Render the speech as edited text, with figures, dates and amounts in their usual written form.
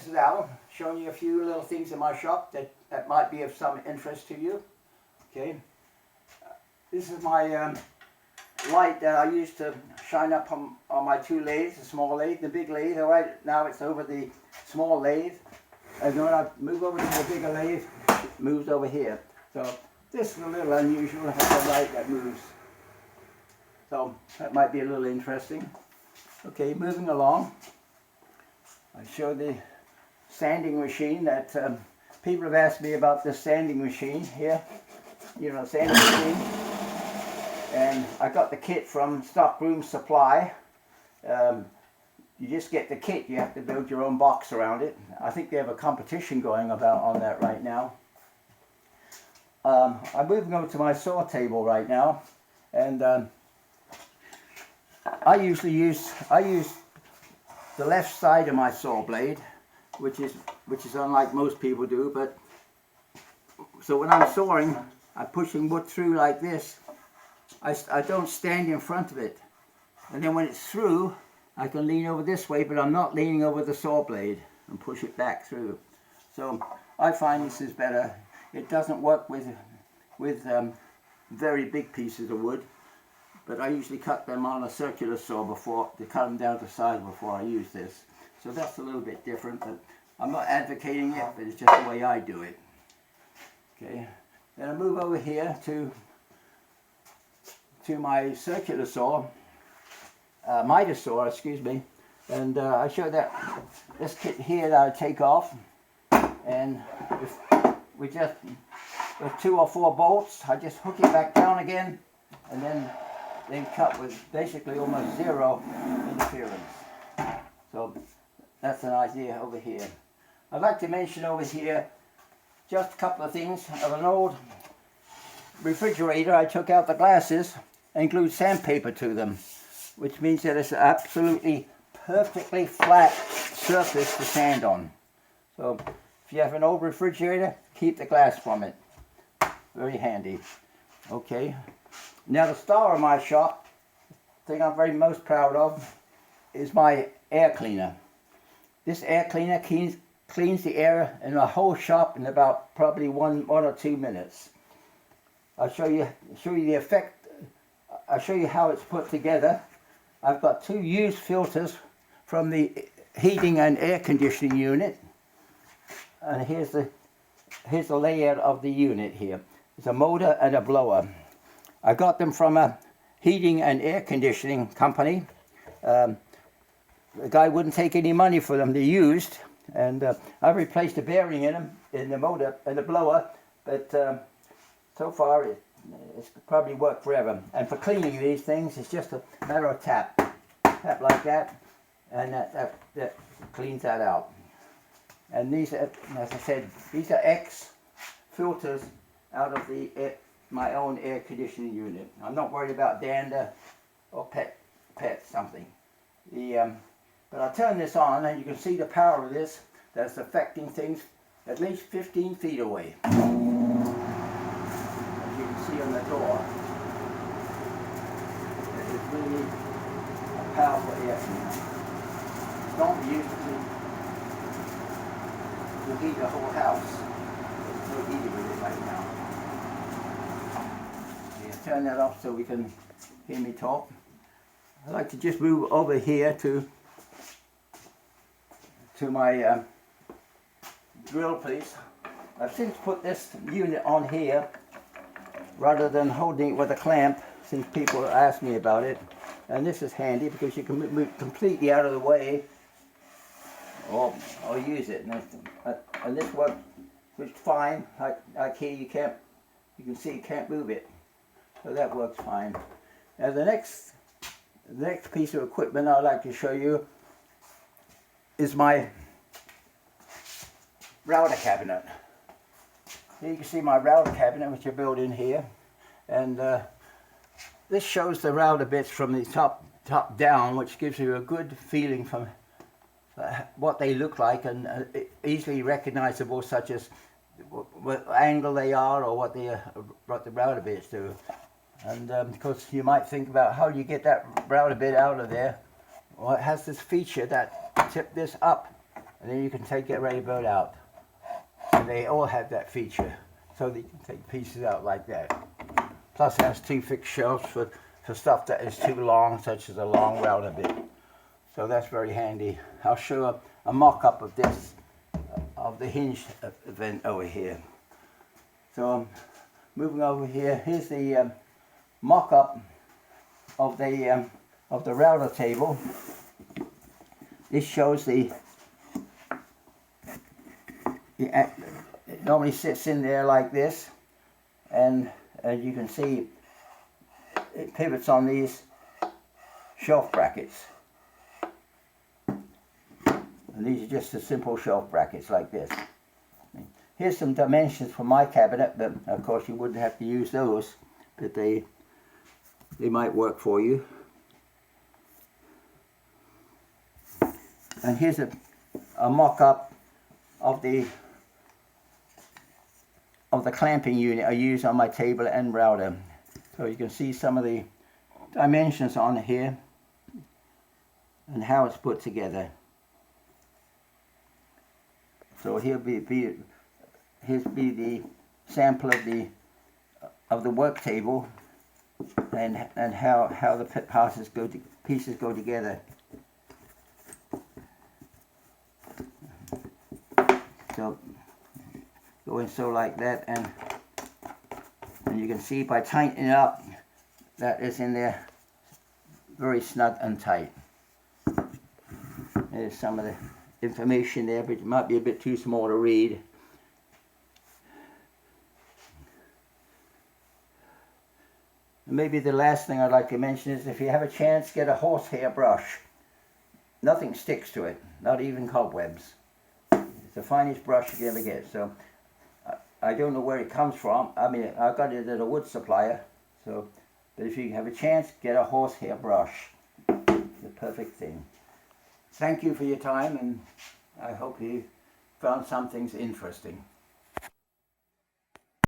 is Al, showing you a few little things in my shop that might be of some interest to you. Okay, this is my light that I used to shine up on my two lathes, the small lathe, the big lathe. All right, now it's over the small lathe, and when I move over to the bigger lathe, it moves over here. So this is a little unusual to have a light that moves. So that might be a little interesting. Okay, moving along. I show the sanding machine that people have asked me about this sanding machine here. You know, sanding machine. And I got the kit from Stockroom Supply. You just get the kit, you have to build your own box around it. I think they have a competition going about on that right now. I'm moving over to my saw table right now, and I use the left side of my saw blade, which is unlike most people do. But so when I'm sawing, I'm pushing wood through like this. I don't stand in front of it, and then when it's through, I can lean over this way, but I'm not leaning over the saw blade and push it back through. So I find this is better. It doesn't work with very big pieces of wood, but I usually cut them on a circular saw to cut them down to size before I use this. So that's a little bit different, but I'm not advocating it, but it's just the way I do it. Okay, then I move over here to my circular saw, miter saw, excuse me, and I show that this kit here that I take off, and with 2 or 4 bolts, I just hook it back down again, and then they cut with basically almost zero interference. So that's an idea over here. I'd like to mention over here just a couple of things of an old refrigerator. I took out the glasses and glued sandpaper to them, which means that it's an absolutely perfectly flat surface to sand on. So if you have an old refrigerator, keep the glass from it. Very handy. Okay. Now the star of my shop, the thing I'm very most proud of, is my air cleaner. This air cleaner cleans the air in the whole shop in about probably one or 2 minutes. I'll show you the effect. I'll show you how it's put together. I've got 2 used filters from the heating and air conditioning unit, and here's the layout of the unit here. It's a motor and a blower. I got them from a heating and air conditioning company. The guy wouldn't take any money for them. They're used, and I've replaced a bearing in them, in the motor and the blower, but so far it's probably worked forever. And for cleaning these things, it's just a matter of tap like that, and that cleans that out. And these are, as I said, these are X filters out of my own air conditioning unit. I'm not worried about dander or pet something. But I'll turn this on, and you can see the power of this that's affecting things at least 15 feet away. As you can see on the door, it's really a powerful air cleaner. Don't be used to heat the whole house. There's no heating with it right now. Turn that off so we can hear me talk. I'd like to just move over here to my drill piece. I've since put this unit on here rather than holding it with a clamp, since people ask me about it. And this is handy because you can move completely out of the way or use it. And this works fine. Like here, you can see you can't move it. So that works fine. Now the next piece of equipment I'd like to show you is my router cabinet. Here you can see my router cabinet, which I built in here, and this shows the router bits from the top down, which gives you a good feeling from what they look like, and easily recognizable, such as what angle they are or what the router bits do. And because you might think about how do you get that router bit out of there. Well, it has this feature that tip this up and then you can take that ready bird out. And they all have that feature, so that you can take pieces out like that. Plus it has 2 fixed shelves for stuff that is too long, such as a long router bit. So that's very handy. I'll show a mock-up of this, of the hinge event over here. So moving over here, here's the mock-up of the router table. This shows it normally sits in there like this, and as you can see, it pivots on these shelf brackets. And these are just the simple shelf brackets like this. Here's some dimensions for my cabinet, but of course you wouldn't have to use those, but they might work for you. And here's a mock-up of the clamping unit I use on my table and router. So you can see some of the dimensions on here and how it's put together. So here'll be the sample of the work table and how the pieces go together. So go in so like that, and you can see by tightening it up that it's in there very snug and tight. There's some of the information there, but it might be a bit too small to read. And maybe the last thing I'd like to mention is, if you have a chance, get a horsehair brush. Nothing sticks to it, not even cobwebs. It's the finest brush you can ever get. So I don't know where it comes from. I mean, I got it at a wood supplier. So, but if you have a chance, get a horsehair brush. It's the perfect thing. Thank you for your time, and I hope you found some things interesting.